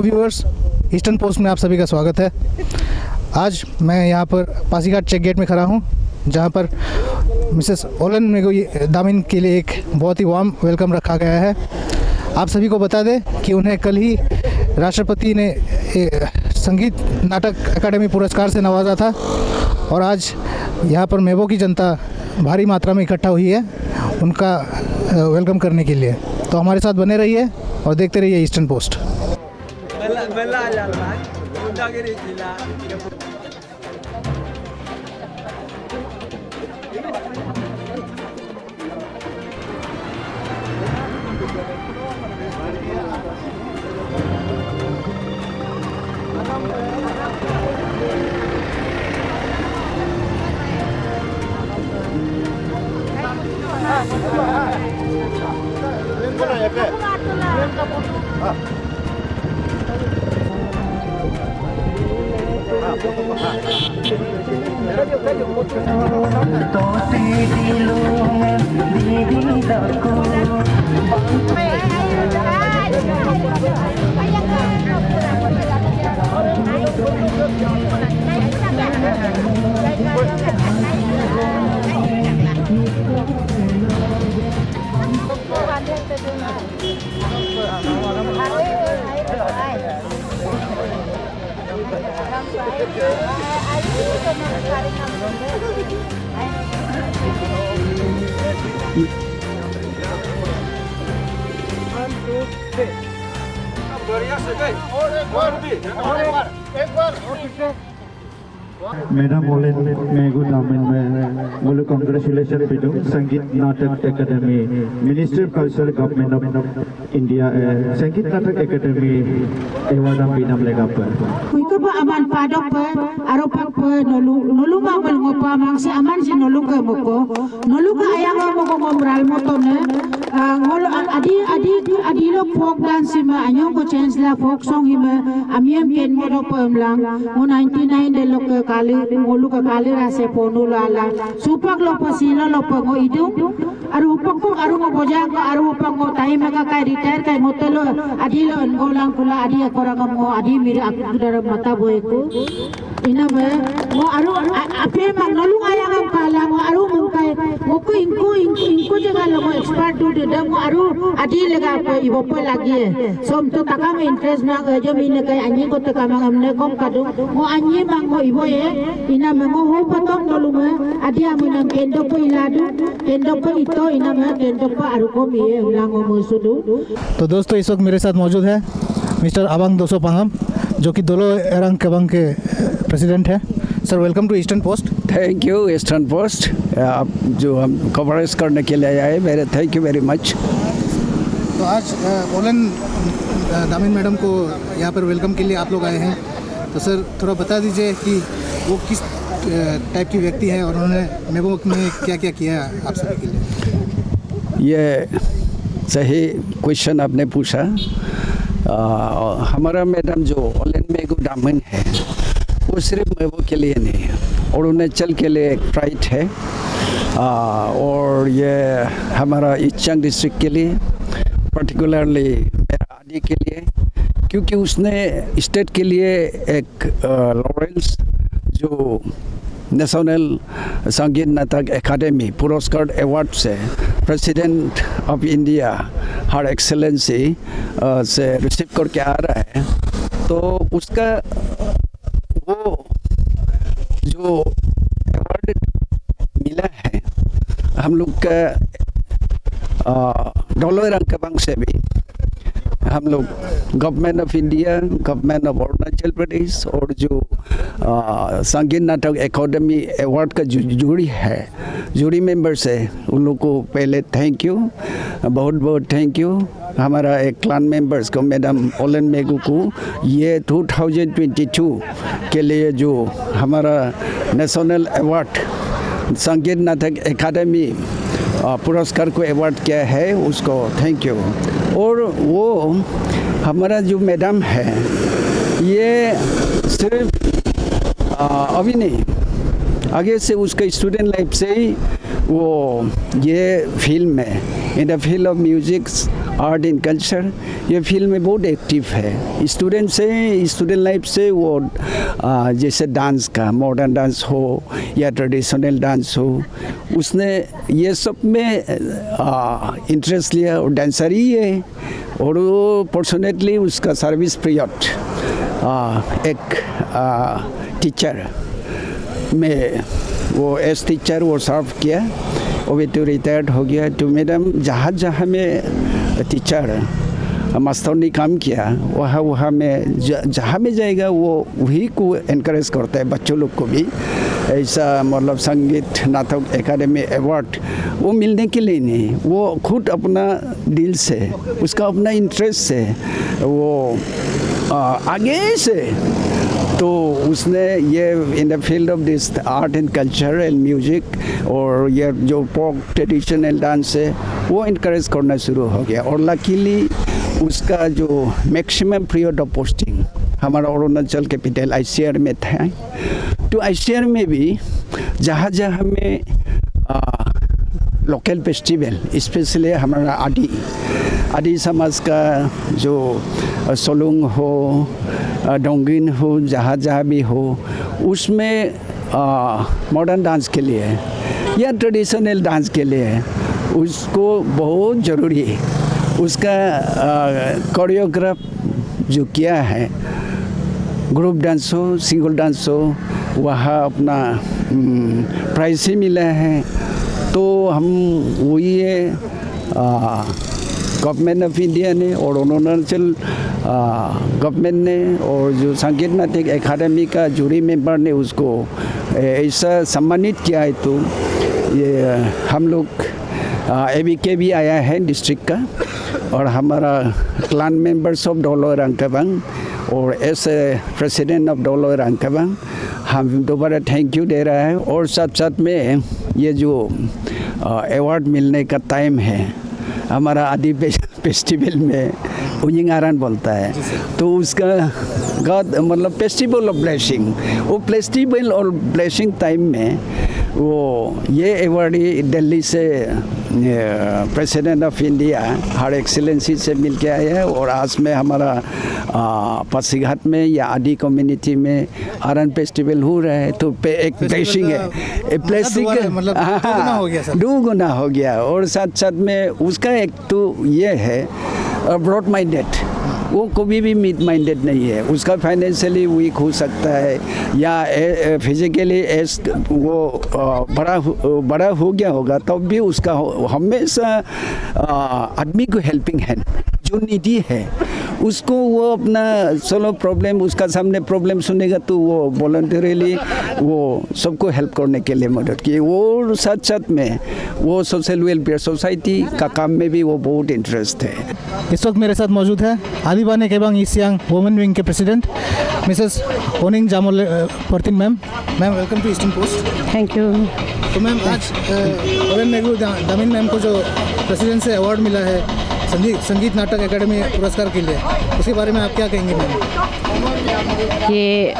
Hello viewers, eastern post में आप सभी का स्वागत है। आज मैं यहाँ पर पासीघाट चेक गेट में खड़ा हूँ, जहाँ पर मिसेस ओलन मेगू दामिन के लिए एक बहुत ही वार्म वेलकम रखा गया है। आप सभी को बता दें कि उन्हें कल ही राष्ट्रपति ने संगीत नाटक अकादमी पुरस्कार से नवाजा था और आज यहाँ पर मेबो की जनता भारी मात्रा में इकट्ठा हुई है उनका वेलकम करने के लिए। तो हमारे साथ बने रहिए और देखते रहिए ईस्टर्न पोस्ट। मैडम ओलन मेगू दामिन में बोलो कांग्रेचुलेशन पिटो संगीत नाटक academy minister cultural government of India संगीत नाटक एकेडमी एवार्ड बिनाम लेगा पर कुछ तो अमान पादों पर आरोपक पर नलू मामल ngopa mangsi aman si nolu ke ayang moko ngomral moto ne ngol adi lo folk dance ma anyong ko change la folk song hime amiem ken modo pemlang mo 99 de lo ke kali ngolu ke kali rase ponu la supak lo pasilo lo pengo idung aru upang ko aru ngobojang ko aru upang ko tahi maka kai retire kai ngotelo adi lo ngolang kula adi akorang mo adi miri aku dara mata boyku ina be mo aru ape mang nolu ayang ang kala mo aru mungkai mo ko inko jaga lo mo expert du de mo aru adi lega pe ibo pe lagi som to taka me interest na jo mine kai anyi ko to kamang amne kom kadu mo anyi mang mo ibo ina me mo ho patom nolu me adi amunang kendo pe iladu kendo pe ito ina me kendo pe aru ko mi ulang mo sudu। तो दोस्तों, इस वक्त मेरे साथ मौजूद है mister अबांग दोसो पांगम, जो कि दोलो एरंग केबांग के प्रेसिडेंट है। Sir, welcome to Eastern Post. Thank you Eastern Post, आप जो हम कवरेज करने के लिए आए, मेरे थैंक यू वेरी मच। तो आज ओलन दामिन मैडम को यहाँ पर वेलकम के लिए आप लोग आए हैं, तो सर थोड़ा बता दीजिए कि वो किस टाइप की व्यक्ति है और उन्होंने मेबो में क्या क्या किया है आप सभी के लिए। ये सही क्वेश्चन आपने पूछा। हमारा मैडम जो ओलन मेगू दामिन है वो सिर्फ मेबो के लिए नहीं है, अरुणाचल के लिए एक प्राइड है और ये हमारा ईस्टर्न डिस्ट्रिक्ट के लिए, पर्टिकुलरली मेरा आदि के लिए, क्योंकि उसने स्टेट के लिए एक लॉरेंस जो नेशनल संगीत नाटक एकेडमी पुरस्कार अवार्ड से president of India her excellency से रिसीव करके आ रहा है, तो उसका वो जो अवार्ड मिला है हम लोग का डोलो एरंग केबांग से भी हम लोग government of India, government of Arunachal Pradesh और जो संगीत नाटक एकेडमी अवार्ड का जो जूरी है, जूरी मेंबर्स है, उन लोग को पहले थैंक यू, बहुत बहुत थैंक यू। हमारा एक क्लान मेंबर्स को, मैडम ओलन मेगू को ये 2022 के लिए जो हमारा नेशनल अवार्ड संगीत नाटक एकेडमी पुरस्कार को अवार्ड किया है, उसको थैंक यू। और वो हमारा जो मैडम है ये सिर्फ अभी नहीं, आगे से उसका स्टूडेंट लाइफ से ही वो ये फील्ड में in the field of music art and culture, ये फील्ड में बहुत एक्टिव है। स्टूडेंट लाइफ से वो जैसे डांस का, मॉडर्न डांस हो या ट्रेडिशनल डांस हो, उसने ये सब में इंटरेस्ट लिया और डांसर ही है। और वो फॉर्चुनेटली उसका सर्विस पीरियड एक टीचर में वो एस टीचर वो सर्व किया, और वे तो रिटायर्ड हो गया। तो मैडम जहाँ में टीचर मास्टरनी काम किया, वहाँ में जहाँ में जाएगा वो वही को एनकरेज करता है बच्चों लोग को भी। ऐसा मतलब संगीत नाटक एकेडमी अवार्ड वो मिलने के लिए नहीं, वो खुद अपना दिल से, उसका अपना इंटरेस्ट से वो आगे से तो उसने ये in the field of this art and culture and music और ये जो फोक ट्रेडिशनल डांस है वो इनकरेज करना शुरू हो गया। और लकीली उसका जो मैक्सिमम पीरियड ऑफ पोस्टिंग हमारा अरुणाचल कैपिटल ICR में था। तो ICR में भी जहाँ जहाँ में लोकल फेस्टिवल, स्पेशली हमारा आदि समाज का जो सोलुंग हो, डोंगिन हो, जहाँ जहाँ भी हो, उसमें मॉडर्न डांस के लिए या ट्रेडिशनल डांस के लिए उसको बहुत ज़रूरी है। उसका कोरियोग्राफ जो किया है, ग्रुप डांस हो, सिंगल डांस हो, वहाँ अपना प्राइज ही मिला है। तो हम वही है गवर्नमेंट ऑफ इंडिया ने और अरुणाचल गवर्नमेंट ने और जो संगीत नाटक एकेडमी का जूरी मेंबर ने उसको ऐसा सम्मानित किया है। तो ये हम लोग ABK भी आया है डिस्ट्रिक्ट का, और हमारा क्लान मेंबर्स ऑफ डोलो रंगकबांग और एस प्रेसिडेंट ऑफ डोलो रंगकबांग हम दोबारा थैंक यू दे रहा है। और साथ साथ में ये जो अवार्ड मिलने का टाइम है, हमारा आदि फेस्टिवल में उजिंग आरान बोलता है, तो उसका गॉड मतलब फेस्टिवल ऑफ ब्लेसिंग, वो फेस्टिवल और ब्लेसिंग टाइम में वो ये अवार्ड दिल्ली से president of India her excellency से मिल के आया है। और आज में हमारा पासीघाट में या आदि कम्युनिटी में आरन फेस्टिवल हो रहा है। तो एक ब्लेसिंग है, ब्लेसिंग मतलब 2 गुना हो गया। और साथ साथ में उसका एक तो ये है ब्रॉड माइंडेड, वो कभी भी मिड माइंडेड नहीं है। उसका फाइनेंशियली वीक हो सकता है या फिजिकली वो बड़ा हो गया होगा, तब भी उसका हमेशा आदमी को हेल्पिंग हैंड जो निडी है उसको वो अपना सोलो प्रॉब्लम, उसका सामने प्रॉब्लम सुनेगा तो वो वॉलंटरीली वो सबको हेल्प करने के लिए मदद की। वो साथ साथ में वो सोशल वेलफेयर सोसाइटी का काम में भी वो बहुत इंटरेस्ट है। इस वक्त मेरे साथ मौजूद है Adibane Kebang East Siang women wing के president Mrs Oning Jamol Pertin ma'am. Ma'am welcome to Eastern Post. Thank you. तो मैम आज ओलन मेगू दामिन मैम को जो प्रेसिडेंट से अवार्ड मिला है संगीत नाटक एकेडमी पुरस्कार के लिए, उसके बारे में आप क्या कहेंगे मैम? ये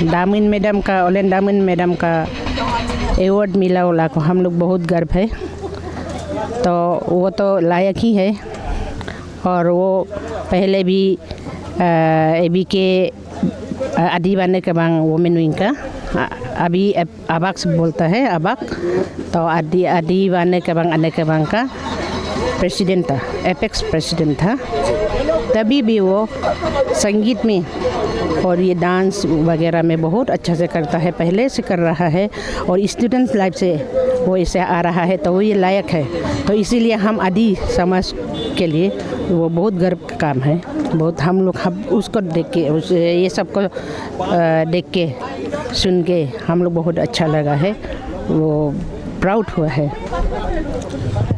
दामिन मैडम का, ओलन दामिन मैडम का अवार्ड मिला वाला को हम लोग बहुत गर्व है। तो वो तो लायक ही है। और वो पहले भी ABK आदिबाने केबांग वुमेन विंग का अभी अबाक बोलता है अबाक, तो आदिबाने केबांग आने केबांग का प्रेसिडेंट था, एपेक्स प्रेसिडेंट था। तभी भी वो संगीत में और ये डांस वगैरह में बहुत अच्छा से करता है, पहले से कर रहा है और स्टूडेंट्स लाइफ से वो ऐसे आ रहा है, तो वो ये लायक है। तो इसीलिए हम आदि समाज के लिए वो बहुत गर्व का काम है। बहुत हम लोग उसको देख के ये सब को देख के सुन के हम लोग बहुत अच्छा लगा है, वो प्राउड हुआ है।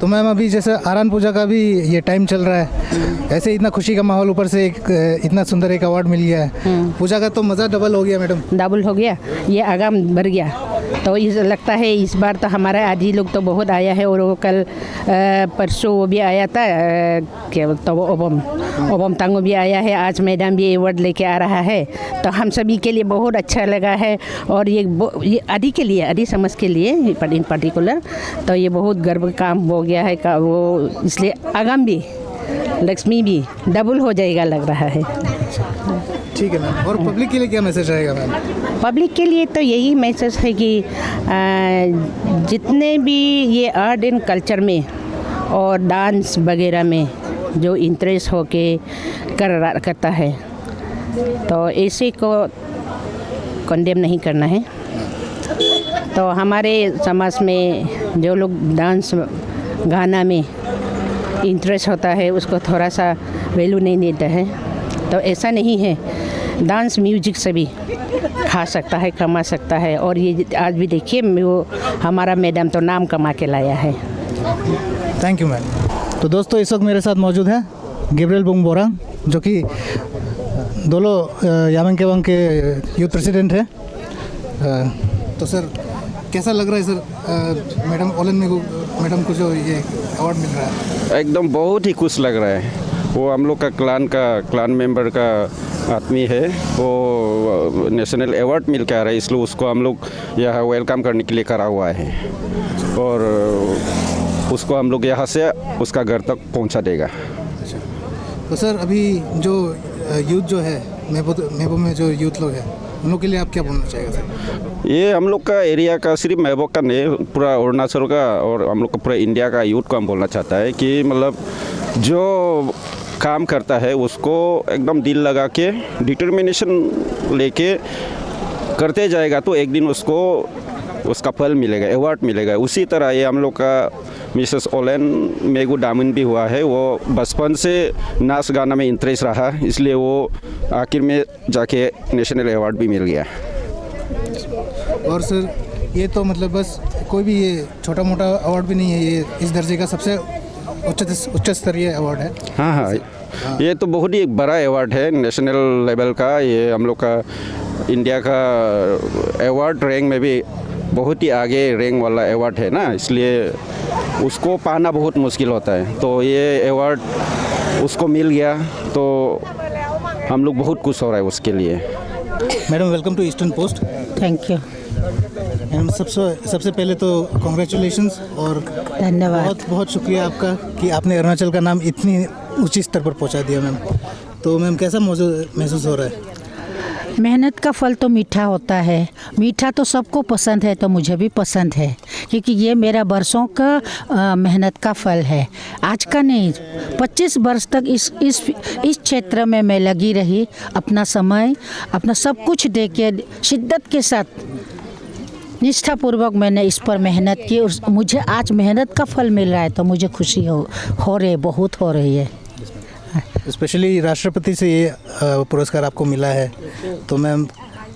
तो मैम अभी जैसे आरान पूजा का भी ये टाइम चल रहा है, ऐसे इतना खुशी का माहौल, ऊपर से एक इतना सुंदर एक अवार्ड मिल गया है, पूजा का तो मज़ा डबल हो गया मैडम। डबल हो गया, ये आगाम बढ़ गया। तो इस लगता है इस बार तो हमारा आदि लोग तो बहुत आया है। और वो कल परसों वो भी आया था, क्या बोलते वो ओबम तांगो भी आया है। आज मैडम भी अवार्ड लेके आ रहा है, तो हम सभी के लिए बहुत अच्छा लगा है। और ये आदि के लिए, आदि समाज के लिए इन पर्टिकुलर तो ये बहुत गर्व का काम हो गया है का वो, इसलिए आगाम भी लक्ष्मी भी डबल हो जाएगा लग रहा है। ठीक है मैम। और पब्लिक के लिए क्या मैसेज रहेगा मैम? पब्लिक के लिए तो यही मैसेज है कि जितने भी ये आर्ट एंड कल्चर में और डांस वगैरह में जो इंटरेस्ट होके करता है तो ऐसे को कंडेम नहीं करना है। तो हमारे समाज में जो लोग डांस गाना में इंटरेस्ट होता है उसको थोड़ा सा वैल्यू नहीं देता है। तो ऐसा नहीं है, डांस म्यूजिक से भी खा सकता है, कमा सकता है। और ये आज भी देखिए वो हमारा मैडम तो नाम कमा के लाया है। Thank you ma'am. तो दोस्तों इस वक्त मेरे साथ मौजूद हैं गैब्रियल बुंग बोरांग, जो कि दोलो यामेंग केवंग के यूथ प्रेसिडेंट हैं। तो सर कैसा लग रहा है सर, मैडम ओलन मेगू मैडम को जो ये अवार्ड मिल रहा है? एकदम बहुत ही खुश लग रहा है। वो हम लोग का क्लान मेंबर का आदमी है, वो नेशनल अवार्ड मिल के आ रहा है, इसलिए उसको हम लोग यहाँ वेलकम करने के लिए करा हुआ है और उसको हम लोग यहाँ से उसका घर तक पहुँचा देगा। तो सर अभी जो यूथ जो है मेबो में जो यूथ लोग हैं उन लोग के लिए आप क्या बोलना चाहेंगे सर? ये हम लोग का एरिया का सिर्फ मेबो का नहीं, पूरा अरुणाचल का और हम लोग का पूरा इंडिया का यूथ को हम बोलना चाहता है कि मतलब जो काम करता है उसको एकदम दिल लगा के डिटर्मिनेशन लेके करते जाएगा तो एक दिन उसको उसका फल मिलेगा, अवार्ड मिलेगा। उसी तरह ये हम लोग का मिसेस ओलेन मेगू दामिन भी हुआ है। वो बचपन से नाच गाना में इंटरेस्ट रहा, इसलिए वो आखिर में जाके नेशनल अवार्ड भी मिल गया। और सर ये तो मतलब बस कोई भी ये छोटा मोटा अवार्ड भी नहीं है, ये इस दर्जे का सबसे उच्च स्तरीय अवार्ड है। हाँ, ये तो बहुत ही एक बड़ा अवार्ड है नेशनल लेवल का। ये हम लोग का इंडिया का अवार्ड रैंक में भी बहुत ही आगे रैंक वाला अवार्ड है ना, इसलिए उसको पाना बहुत मुश्किल होता है। तो ये अवार्ड उसको मिल गया तो हम लोग बहुत खुश हो रहा है उसके लिए। Madam welcome to Eastern Post. Thank you. Ma'am सबसे पहले तो कॉन्ग्रेचुलेशंस और धन्यवाद। बहुत बहुत शुक्रिया आपका कि आपने अरुणाचल का नाम इतनी ऊंची स्तर पर पहुंचा दिया मैम। तो मैम कैसा महसूस हो रहा है? मेहनत का फल तो मीठा होता है। मीठा तो सबको पसंद है, तो मुझे भी पसंद है, क्योंकि ये मेरा बरसों का मेहनत का फल है। आज का नहीं, 25 वर्ष तक इस क्षेत्र में मैं लगी रही। अपना समय, अपना सब कुछ दे के शिद्दत के साथ निष्ठापूर्वक मैंने इस पर मेहनत की और मुझे आज मेहनत का फल मिल रहा है, तो मुझे खुशी हो रही, बहुत हो रही है। स्पेशली राष्ट्रपति से ये पुरस्कार आपको मिला है, तो मैम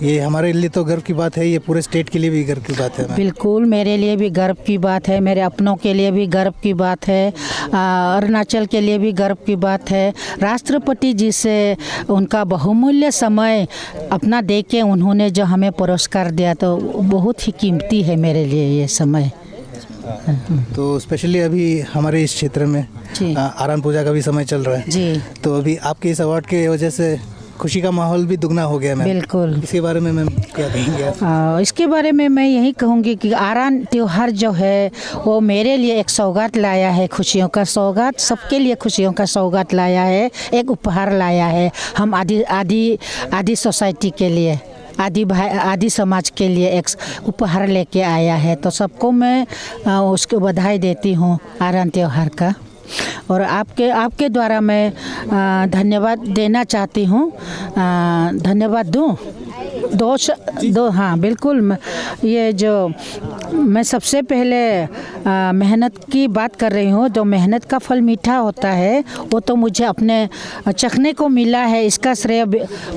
ये हमारे लिए तो गर्व की बात है, ये पूरे स्टेट के लिए भी गर्व की बात है। बिल्कुल, मेरे लिए भी गर्व की बात है, मेरे अपनों के लिए भी गर्व की बात है, अरुणाचल के लिए भी गर्व की बात है। राष्ट्रपति जी से उनका बहुमूल्य समय अपना दे के उन्होंने जो हमें पुरस्कार दिया, तो बहुत ही कीमती है मेरे लिए ये समय। तो स्पेशली अभी हमारे इस क्षेत्र में आरान पूजा का भी समय चल रहा है जी, तो अभी आपके इस अवार्ड की वजह से खुशी का माहौल भी दुगना हो गया मैम। बिल्कुल। इसके बारे में मैम क्या कहेंगे आप? इसके बारे में मैं यही कहूँगी कि आरान त्योहार जो है वो मेरे लिए एक सौगात लाया है, खुशियों का सौगात, सबके लिए खुशियों का सौगात लाया है, एक उपहार लाया है। हम आदि सोसाइटी के लिए, आदि समाज के लिए एक उपहार लेके आया है, तो सबको मैं उसको बधाई देती हूँ आरान त्योहार का। और आपके द्वारा मैं धन्यवाद देना चाहती हूँ। धन्यवाद दूँ दो हाँ बिल्कुल। ये जो मैं सबसे पहले मेहनत की बात कर रही हूँ, जो मेहनत का फल मीठा होता है वो तो मुझे अपने चखने को मिला है। इसका श्रेय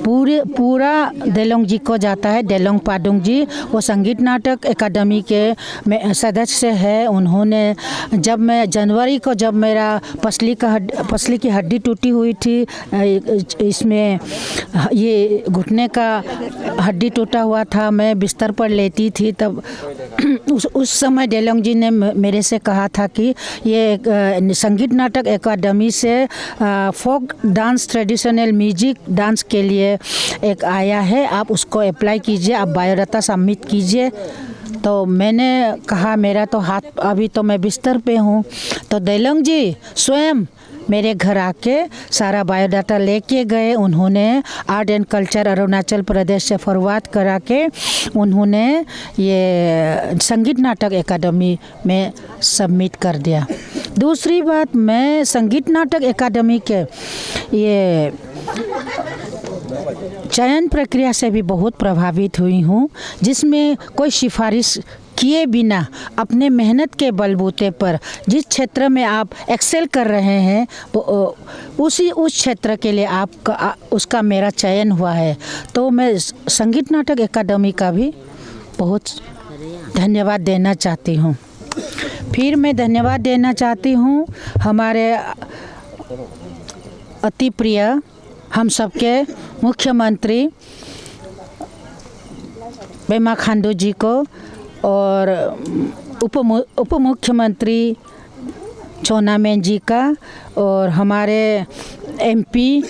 पूरा देलोंग जी को जाता है। देलोंग पादुंग जी वो संगीत नाटक अकादमी के सदस्य है। उन्होंने जब मैं जनवरी को जब मेरा पसली की हड्डी टूटी हुई थी, इसमें ये घुटने का हड्डी टूटा हुआ था, मैं बिस्तर पर लेटी थी, तब उस समय देलोंग जी ने मेरे से कहा था कि ये संगीत नाटक अकादमी से folk dance traditional music dance के लिए एक आया है, आप उसको अप्लाई कीजिए, आप बायोडाटा सबमिट कीजिए। तो मैंने कहा मेरा तो हाथ, अभी तो मैं बिस्तर पे हूँ, तो देलोंग जी स्वयं मेरे घर आके सारा बायोडाटा लेके गए। उन्होंने art and culture Arunachal Pradesh से फॉरवर्ड करा के उन्होंने ये संगीत नाटक एकेडमी में सबमिट कर दिया। दूसरी बात, मैं संगीत नाटक एकेडमी के ये चयन प्रक्रिया से भी बहुत प्रभावित हुई हूँ, जिसमें कोई सिफारिश किए बिना अपने मेहनत के बलबूते पर जिस क्षेत्र में आप एक्सेल कर रहे हैं उस क्षेत्र के लिए आपका उसका मेरा चयन हुआ है। तो मैं संगीत नाटक एकेडमी का भी बहुत धन्यवाद देना चाहती हूँ। फिर मैं धन्यवाद देना चाहती हूँ हमारे अति प्रिय हम सबके मुख्यमंत्री पेमा खांडू जी को और उप मुख्यमंत्री चोना मेन जी का और हमारे एमपी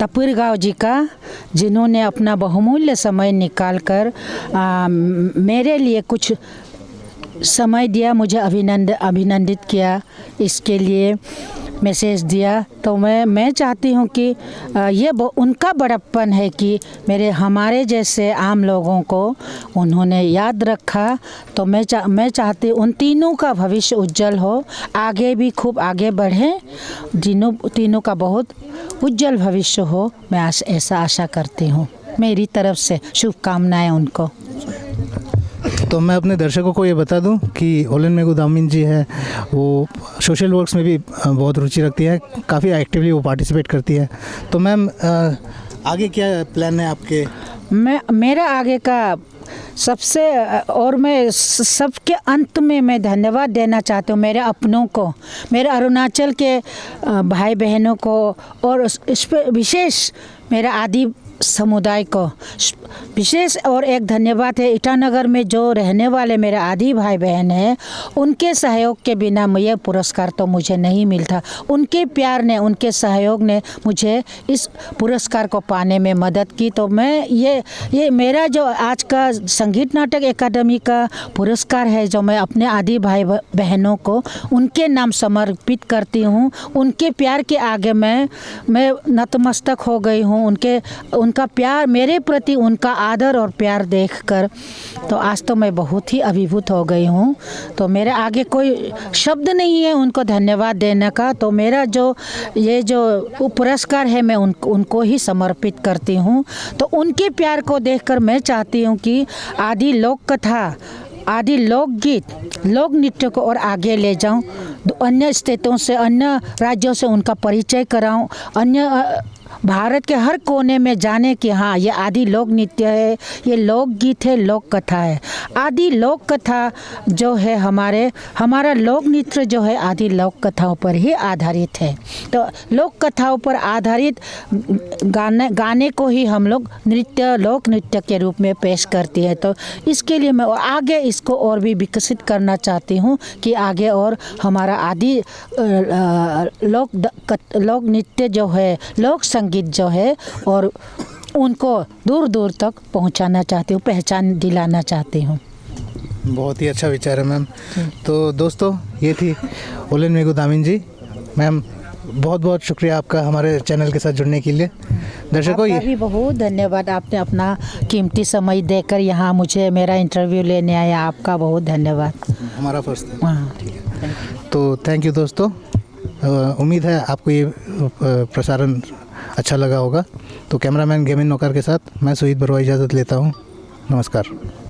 तपुरगांव जी का, जिन्होंने अपना बहुमूल्य समय निकालकर मेरे लिए कुछ समय दिया, मुझे अभिनंदित किया, इसके लिए मैसेज दिया। तो मैं चाहती हूँ कि ये उनका बड़प्पन है कि हमारे जैसे आम लोगों को उन्होंने याद रखा। तो मैं चाहती उन तीनों का भविष्य उज्जवल हो, आगे भी खूब आगे बढ़ें, तीनों का बहुत उज्जवल भविष्य हो, मैं ऐसा आशा करती हूँ। मेरी तरफ से शुभकामनाएं उनको। तो मैं अपने दर्शकों को ये बता दूं कि ओलेन मेगू दामिन जी है, वो सोशल वर्क्स में भी बहुत रुचि रखती है, काफ़ी एक्टिवली वो पार्टिसिपेट करती है। तो मैम आगे क्या प्लान है आपके? मेरा आगे का सबसे और मैं सबके अंत में मैं धन्यवाद देना चाहती हूँ मेरे अपनों को, मेरे अरुणाचल के भाई बहनों को, और इस पर विशेष मेरा आदि समुदाय को विशेष और एक धन्यवाद है। ईटानगर में जो रहने वाले मेरे आदि भाई बहन हैं, उनके सहयोग के बिना यह पुरस्कार तो मुझे नहीं मिलता। उनके प्यार ने, उनके सहयोग ने मुझे इस पुरस्कार को पाने में मदद की। तो मैं ये मेरा जो आज का संगीत नाटक एकेडमी का पुरस्कार है, जो मैं अपने आदि भाई बहनों को उनके नाम समर्पित करती हूँ। उनके प्यार के आगे मैं नतमस्तक हो गई हूँ। उनका प्यार, मेरे प्रति उनका आदर और प्यार देखकर तो आज तो मैं बहुत ही अभिभूत हो गई हूँ। तो मेरे आगे कोई शब्द नहीं है उनको धन्यवाद देने का। तो मेरा जो पुरस्कार है मैं उनको ही समर्पित करती हूँ। तो उनके प्यार को देखकर मैं चाहती हूँ कि आदि लोक कथा, आदि लोकगीत, लोक नृत्य को और आगे ले जाऊं, अन्य स्टेटों से, अन्य राज्यों से उनका परिचय कराऊं, अन्य भारत के हर कोने में जाने कि हाँ ये आदि लोक नृत्य है, ये लोकगीत है, लोक कथा है। आदि लोक कथा जो है हमारा लोक नृत्य जो है आदि लोक कथाओं पर ही आधारित है। तो लोक कथाओं पर आधारित गाने को ही हम लोग लोक नृत्य के रूप में पेश करती है। तो इसके लिए मैं आगे इसको और भी विकसित करना चाहती हूँ कि आगे और हमारा आदि लोक नृत्य जो है, लोक संगीत जो है, और उनको दूर दूर तक पहुंचाना चाहती हूँ, पहचान दिलाना चाहती हूँ। बहुत ही अच्छा विचार है मैम। तो दोस्तों, ये थी ओलेन मेगू दामिन जी। मैम बहुत बहुत शुक्रिया आपका हमारे चैनल के साथ जुड़ने के लिए। दर्शकों, आपका भी बहुत धन्यवाद, आपने अपना कीमती समय देकर यहाँ मुझे मेरा इंटरव्यू लेने आया, आपका बहुत धन्यवाद। हमारा फर्स्ट था। तो थैंक यू दोस्तों। उम्मीद है आपको ये प्रसारण अच्छा लगा होगा। तो कैमरामैन गेमिन नौकर के साथ मैं सुहीद बरुआ इजाज़त लेता हूँ। नमस्कार।